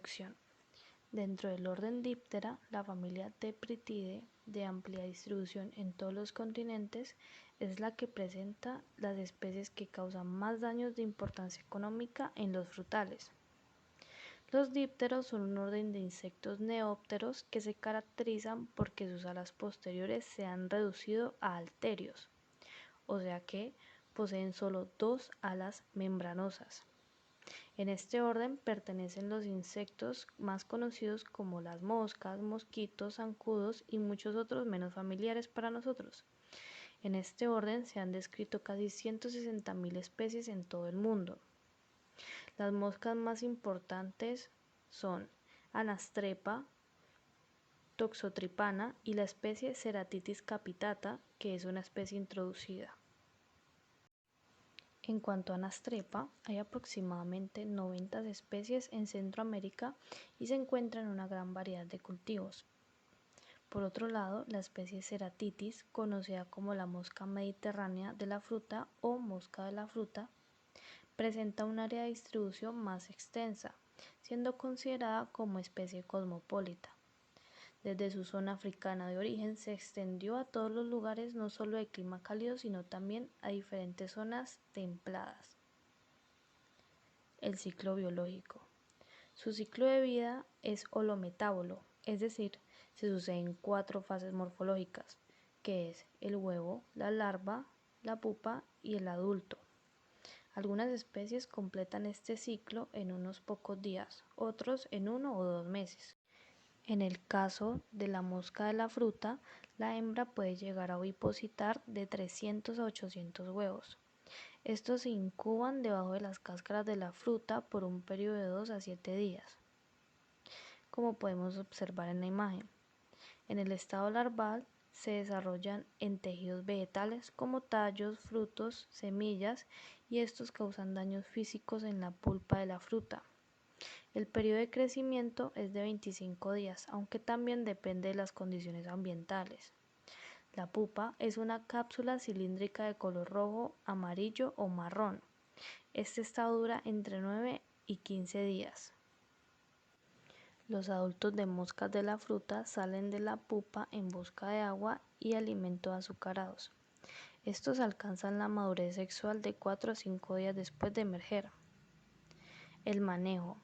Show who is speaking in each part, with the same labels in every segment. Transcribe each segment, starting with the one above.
Speaker 1: reproducción. Dentro del orden Diptera, la familia Tetritidae, de amplia distribución en todos los continentes, es la que presenta las especies que causan más daños de importancia económica en los frutales. Los dípteros son un orden de insectos neópteros que se caracterizan porque sus alas posteriores se han reducido a halterios, o sea que poseen solo dos alas membranosas. En este orden pertenecen los insectos más conocidos como las moscas, mosquitos, zancudos y muchos otros menos familiares para nosotros. En este orden se han descrito casi 160.000 especies en todo el mundo. Las moscas más importantes son Anastrepa, Toxotripana y la especie Ceratitis capitata, que es una especie introducida. En cuanto a Anastrepa, hay aproximadamente 90 especies en Centroamérica y se encuentran en una gran variedad de cultivos. Por otro lado, la especie Ceratitis, conocida como la mosca mediterránea de la fruta o mosca de la fruta, presenta un área de distribución más extensa, siendo considerada como especie cosmopolita. Desde su zona africana de origen se extendió a todos los lugares no solo de clima cálido, sino también a diferentes zonas templadas. El ciclo biológico. Su ciclo de vida es holometábolo, es decir, se sucede en 4 fases morfológicas, que es el huevo, la larva, la pupa y el adulto. Algunas especies completan este ciclo en unos pocos días, otros en 1 o 2 meses. En el caso de la mosca de la fruta, la hembra puede llegar a ovipositar de 300 a 800 huevos. Estos se incuban debajo de las cáscaras de la fruta por un periodo de 2 a 7 días, como podemos observar en la imagen. En el estado larval se desarrollan en tejidos vegetales como tallos, frutos, semillas, y estos causan daños físicos en la pulpa de la fruta. El periodo de crecimiento es de 25 días, aunque también depende de las condiciones ambientales. La pupa es una cápsula cilíndrica de color rojo, amarillo o marrón. Este estado dura entre 9 y 15 días. Los adultos de moscas de la fruta salen de la pupa en busca de agua y alimentos azucarados. Estos alcanzan la madurez sexual de 4 a 5 días después de emerger. El manejo.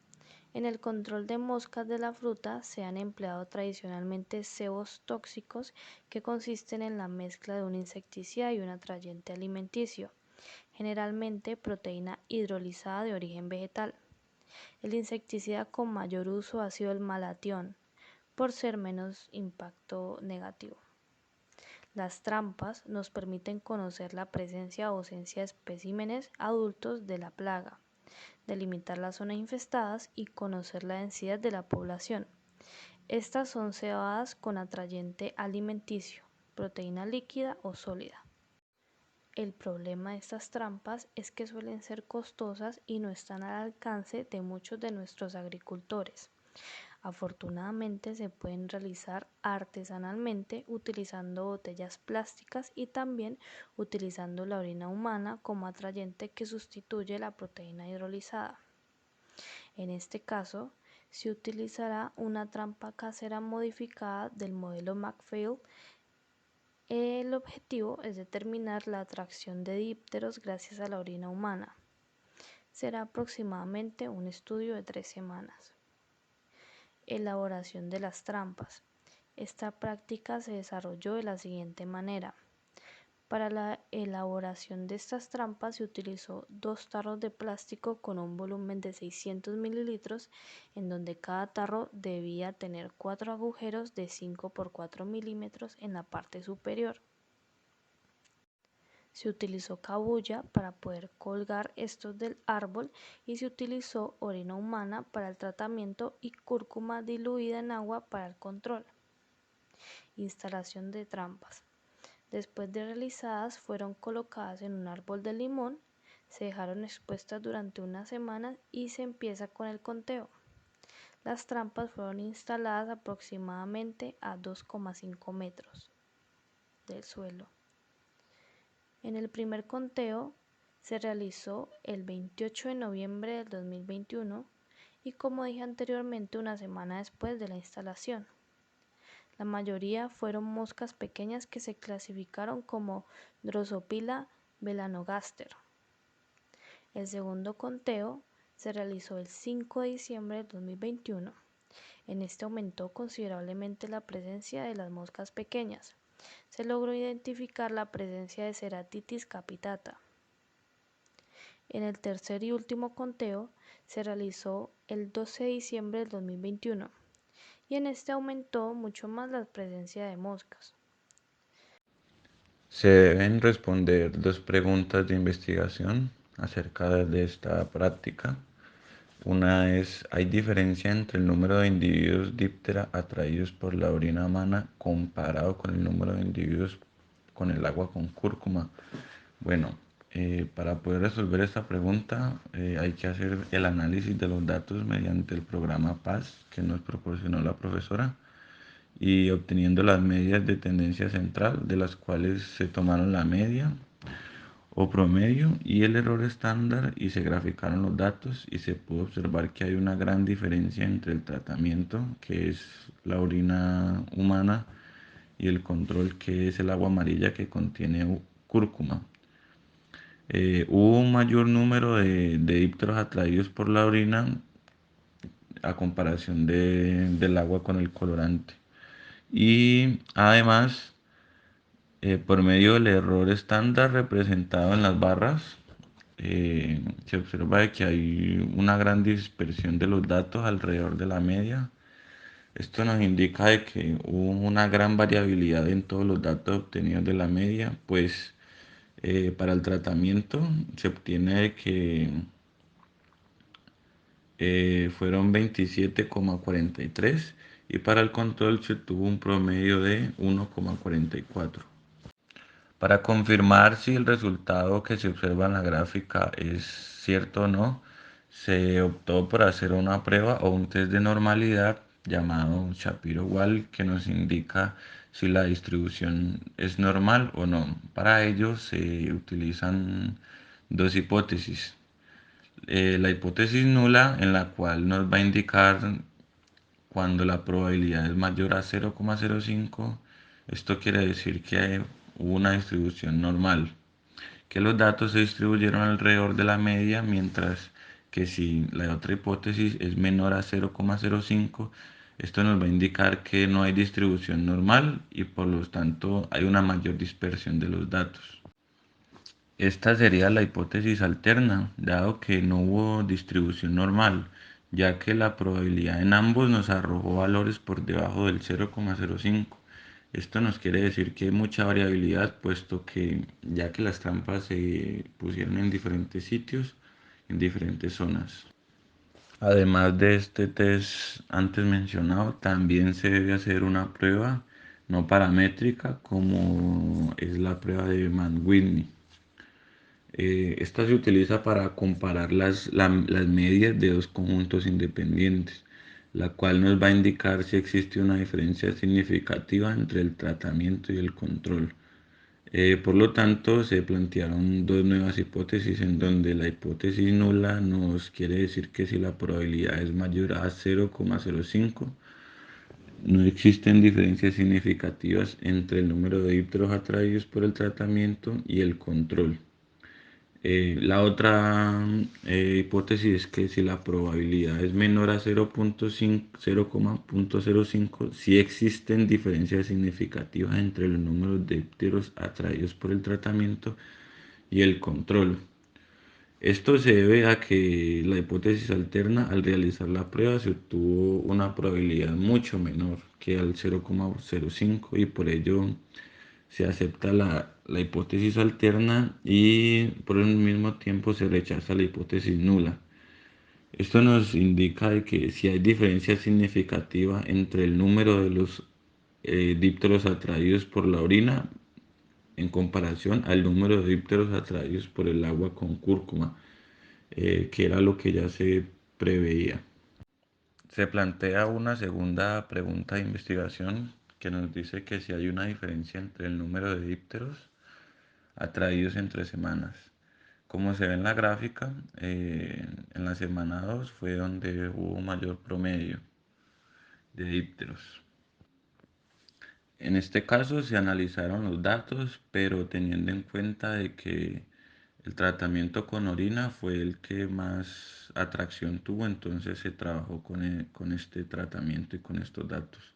Speaker 1: En el control de moscas de la fruta se han empleado tradicionalmente cebos tóxicos que consisten en la mezcla de un insecticida y un atrayente alimenticio, generalmente proteína hidrolizada de origen vegetal. El insecticida con mayor uso ha sido el malatión, por ser menos impacto negativo. Las trampas nos permiten conocer la presencia o ausencia de especímenes adultos de la plaga, delimitar las zonas infestadas y conocer la densidad de la población. Estas son cebadas con atrayente alimenticio, proteína líquida o sólida. El problema de estas trampas es que suelen ser costosas y no están al alcance de muchos de nuestros agricultores. Afortunadamente se pueden realizar artesanalmente utilizando botellas plásticas y también utilizando la orina humana como atrayente que sustituye la proteína hidrolizada. En este caso, se utilizará una trampa casera modificada del modelo McPhail. El objetivo es determinar la atracción de dípteros gracias a la orina humana. Será aproximadamente un estudio de 3 semanas. Elaboración de las trampas. Esta práctica se desarrolló de la siguiente manera. Para la elaboración de estas trampas se utilizó 2 tarros de plástico con un volumen de 600 mililitros, en donde cada tarro debía tener 4 agujeros de 5 por 4 milímetros en la parte superior. Se utilizó cabuya para poder colgar estos del árbol y se utilizó orina humana para el tratamiento y cúrcuma diluida en agua para el control. Instalación de trampas. Después de realizadas, fueron colocadas en un árbol de limón, se dejaron expuestas durante una semana y se empieza con el conteo. Las trampas fueron instaladas aproximadamente a 2,5 metros del suelo. En el primer conteo se realizó el 28 de noviembre del 2021 y, como dije anteriormente, una semana después de la instalación. La mayoría fueron moscas pequeñas que se clasificaron como Drosophila melanogaster. El segundo conteo se realizó el 5 de diciembre del 2021. En este aumentó considerablemente la presencia de las moscas pequeñas. Se logró identificar la presencia de Ceratitis capitata. En el tercer y último conteo se realizó el 12 de diciembre del 2021 y en este aumentó mucho más la presencia de moscas.
Speaker 2: Se deben responder dos preguntas de investigación acerca de esta práctica. Una es, ¿hay diferencia entre el número de individuos díptera atraídos por la orina humana comparado con el número de individuos con el agua con cúrcuma? Bueno, para poder resolver esta pregunta hay que hacer el análisis de los datos mediante el programa PAS que nos proporcionó la profesora y obteniendo las medias de tendencia central, de las cuales se tomaron la media o promedio y el error estándar y se graficaron los datos y se pudo observar que hay una gran diferencia entre el tratamiento, que es la orina humana, y el control, que es el agua amarilla que contiene cúrcuma. Hubo un mayor número de dípteros atraídos por la orina a comparación del agua con el colorante. Y además, por medio del error estándar representado en las barras, se observa que hay una gran dispersión de los datos alrededor de la media. Esto nos indica de que hubo una gran variabilidad en todos los datos obtenidos de la media, pues para el tratamiento se obtiene que fueron 27,43 y para el control se tuvo un promedio de 1,44. Para confirmar si el resultado que se observa en la gráfica es cierto o no, se optó por hacer una prueba o un test de normalidad llamado Shapiro-Wall que nos indica si la distribución es normal o no. Para ello se utilizan dos hipótesis. La hipótesis nula, en la cual nos va a indicar cuando la probabilidad es mayor a 0,05, esto quiere decir que hubo una distribución normal, que los datos se distribuyeron alrededor de la media, mientras que si la otra hipótesis es menor a 0,05, esto nos va a indicar que no hay distribución normal y por lo tanto hay una mayor dispersión de los datos. Esta sería la hipótesis alterna, dado que no hubo distribución normal, ya que la probabilidad en ambos nos arrojó valores por debajo del 0,05. Esto nos quiere decir que hay mucha variabilidad, puesto que ya que las trampas se pusieron en diferentes sitios, en diferentes zonas. Además de este test antes mencionado, también se debe hacer una prueba no paramétrica como es la prueba de Mann-Whitney. Esta se utiliza para comparar las medias de dos conjuntos independientes, la cual nos va a indicar si existe una diferencia significativa entre el tratamiento y el control. Por lo tanto, se plantearon dos nuevas hipótesis en donde la hipótesis nula nos quiere decir que si la probabilidad es mayor a 0,05, no existen diferencias significativas entre el número de dípteros atraídos por el tratamiento y el control. La otra hipótesis es que si la probabilidad es menor a 0,05, sí existen diferencias significativas entre los números de dípteros atraídos por el tratamiento y el control. Esto se debe a que la hipótesis alterna, al realizar la prueba, se obtuvo una probabilidad mucho menor que al 0,05 y por ello se acepta la hipótesis alterna y por el mismo tiempo se rechaza la hipótesis nula. Esto nos indica de que si hay diferencia significativa entre el número de los dípteros atraídos por la orina en comparación al número de dípteros atraídos por el agua con cúrcuma, que era lo que ya se preveía. Se plantea una segunda pregunta de investigación que nos dice que si hay una diferencia entre el número de dípteros atraídos entre semanas. Como se ve en la gráfica, en la semana 2 fue donde hubo mayor promedio de dípteros. En este caso se analizaron los datos, pero teniendo en cuenta de que el tratamiento con orina fue el que más atracción tuvo, entonces se trabajó con este tratamiento y con estos datos.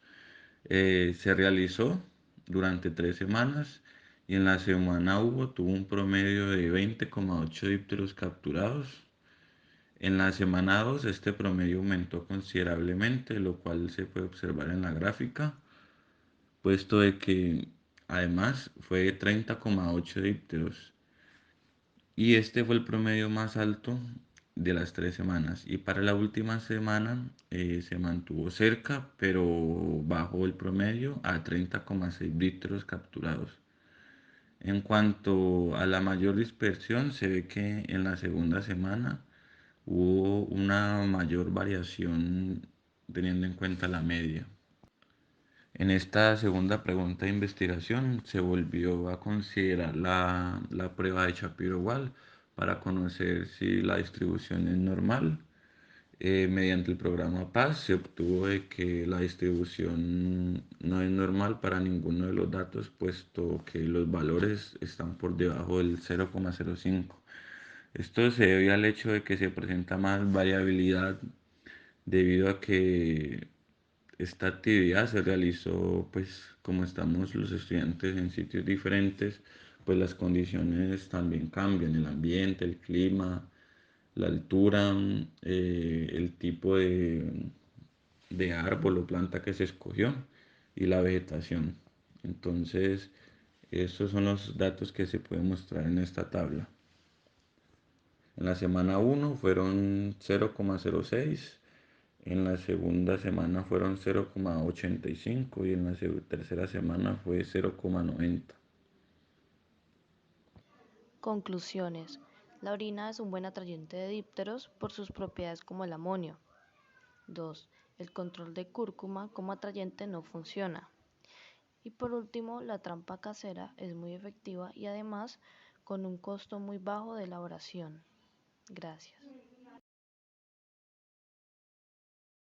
Speaker 2: Se realizó durante 3 semanas y en la semana tuvo un promedio de 20,8 dípteros capturados. En la semana 2 este promedio aumentó considerablemente, lo cual se puede observar en la gráfica, puesto de que además fue de 30,8 dípteros y este fue el promedio más alto de las 3 semanas. Y para la última semana se mantuvo cerca, pero bajó el promedio a 30,6 litros capturados. En cuanto a la mayor dispersión, se ve que en la segunda semana hubo una mayor variación teniendo en cuenta la media. En esta segunda pregunta de investigación se volvió a considerar la prueba de Shapiro-Wald para conocer si la distribución es normal. Mediante el programa PAS se obtuvo de que la distribución no es normal para ninguno de los datos, puesto que los valores están por debajo del 0,05. Esto se debe al hecho de que se presenta más variabilidad debido a que esta actividad se realizó, pues como estamos los estudiantes en sitios diferentes, pues las condiciones también cambian, el ambiente, el clima, la altura, el tipo de árbol o planta que se escogió y la vegetación. Entonces, esos son los datos que se pueden mostrar en esta tabla. En la semana 1 fueron 0,06, en la segunda semana fueron 0,85 y en la tercera semana fue 0,90.
Speaker 1: Conclusiones. La orina es un buen atrayente de dípteros por sus propiedades como el amonio. 2. El control de cúrcuma como atrayente no funciona. Y por último, la trampa casera es muy efectiva y además con un costo muy bajo de elaboración. Gracias.